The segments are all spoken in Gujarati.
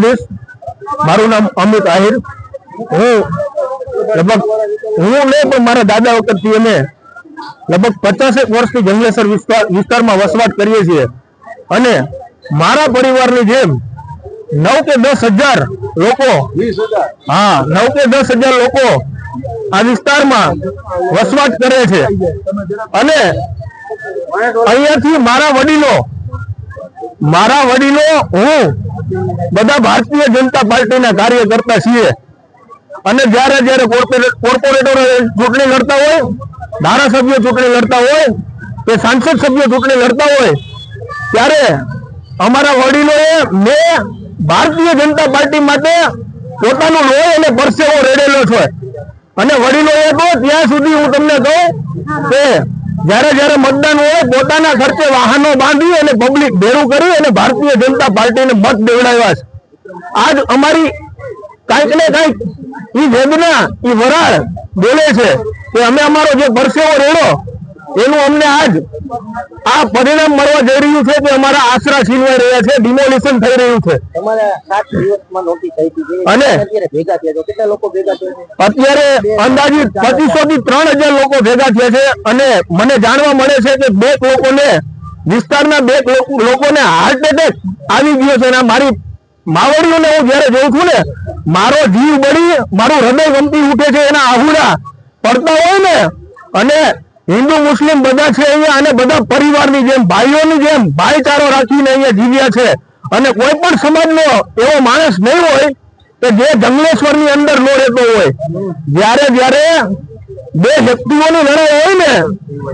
દ્વારકાધીશ। મારું નામ અમિત આહિર। હું નહીં પણ મારા દાદા વખતથી અમે લગભગ 50 વર્ષથી જંગલેશ્વર વિસ્તારમાં વસવાટ કરીએ છીએ અને મારા પરિવારની જેમ 9 કે 10,000 લોકો 9 કે 10,000 લોકો આ વિસ્તારમાં વસવાટ કરે છે અને અહીંયાથી મારા વડીલો હું બધા ભારતીય જનતા પાર્ટીના કાર્યકર્તા છીએ અને જ્યારે કોર્પોરેટરો ચૂંટણી લડતા હોય, ધારાસભ્યો ચૂંટણી લડતા હોય કે સાંસદ સભ્યો ચૂંટણી લડતા હોય ત્યારે અમારા વડીલોએ મેં ભારતીય જનતા પાર્ટી માટે પોતાનું લોહી અને પરસેવો રેડેલો છે અને વડીલોએ તો ત્યાં સુધી હું તમને કહું કે જ્યારે મતદાન હોય પોતાના ખર્ચે વાહનો બાંધી અને પબ્લિક ભેરું કરી અને ભારતીય જનતા પાર્ટીને મત દેવડાવ્યા છે। આજ અમારી કાંઈક ને કાંઈક ઈ વેદના ઈ વરાળ બોલે છે કે અમે અમારો જે પરસેવો રેડો એનું અમને આજ આ પરિણામ મળવા જઈ રહ્યું છે કે અમારા આશરા છીનવાઈ રહ્યા છે, ડિમોલિશન થઈ રહ્યું છે। અને અત્યારે અંદાજિત 2500 થી 3000 લોકો ભેગા થયા છે અને મને જાણવા મળે છે કે વિસ્તારના 2 લોકોને હાર્ટ એટેક આવી ગયો છે અને મારી માવડીઓને હું જયારે જોઉં છું ને મારો જીવ બળી, મારું હૃદય કંપી ઉઠે છે। એના આહુડા પડતા હોય ને અને હિન્દુ મુસ્લિમ બધા છે અહીંયા અને બધા પરિવારની જેમ, ભાઈઓની જેમ ભાઈચારો રાખીને અહીંયા જીવ્યા છે અને કોઈ પણ સમાજનો એવો માણસ નહીં હોય કે જે જંગલેશ્વરની અંદર ન રહેતો હોય। જ્યારે 2 વ્યક્તિઓની લડાઈ હોય ને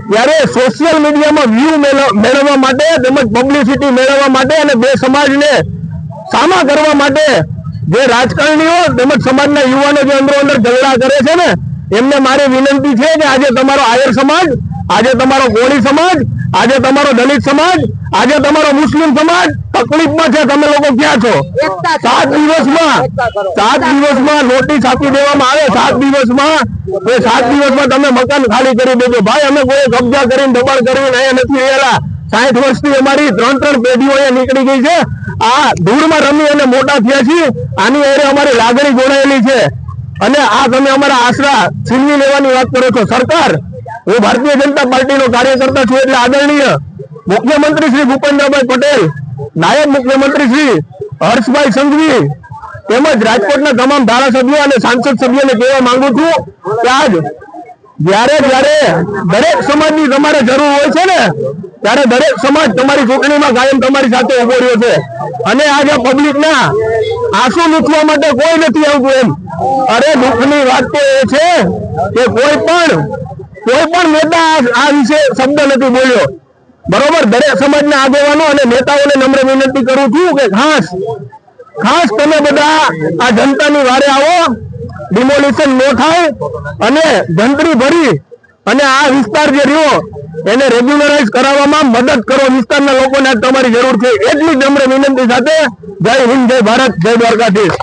ત્યારે સોશિયલ મીડિયામાં વ્યૂ મેળવવા માટે તેમજ પબ્લિસિટી મેળવવા માટે અને 2 સમાજને સામા કરવા માટે જે રાજકારણીઓ તેમજ સમાજના યુવાનો જે અંદર ઝઘડા કરે છે ને એમને મારી વિનંતી છે કે આજે તમારો આયર સમાજ, આજે તમારો કોળી સમાજ, આજે તમારો દલિત સમાજ, આજે તમારો મુસ્લિમ સમાજ તકલીફમાં છે। તમે લોકો ક્યાં છો? 7 દિવસમાં નોટિસ આપી દેવામાં આવે। 7 દિવસમાં તમે મકાન ખાલી કરી દેજો। ભાઈ અમે કોઈ કબજા કરીને દબાણ કરીને અહીંયા નથી રહેલા। 60 વર્ષથી અમારી 3 પેઢીઓ અહીંયા નીકળી ગઈ છે। આ ધૂળમાં રમી અને મોટા થયા છીએ। આની અરે અમારી લાગણી જોડાયેલી છે અને આ તમે અમારા આશરા છીનવી લેવાની વાત કરો છો। સરકાર, હું ભારતીય જનતા પાર્ટીનો કાર્યકર્તા છું એટલે આદરણીય મુખ્યમંત્રી શ્રી ભૂપેન્દ્રભાઈ પટેલ, નાયબ મુખ્યમંત્રી શ્રી હર્ષભાઈ સંઘવી તેમજ રાજકોટના તમામ ધારાસભ્યો અને સાંસદ સભ્યોને કહેવા માંગુ છું કે આજ જ્યારે દરેક સમાજની તમારે જરૂર હોય છે ને ત્યારે દરેક સમાજ તમારી ચૂંટણીમાં કાયમ તમારી સાથે ઉભો રહ્યો છે અને આજે પબ્લિકના આંસુ લૂછવા માટે કોઈ નથી આવતું એમ। અરે દુઃખની વાત તો એ છે કે કોઈ પણ નેતા આ વિશે શબ્દ નથી બોલ્યો, બરોબર। દરેક સમાજના આગેવાનો અને નેતાઓને નમ્ર વિનંતી કરું છું કે ખાસ તમે બધા આ જનતાની વારે આવો, ડિમોલિશન ન થાય અને જંત્રી ભરી અને આ વિસ્તાર જે રહ્યો એને રેગ્યુલરાઇઝ કરાવવામાં મદદ કરો। વિસ્તારના લોકોને તમારી જરૂર છે એટલી નમ્ર વિનંતી સાથે જય હિન્દ, જય ભારત, જય દ્વારકાધીશ।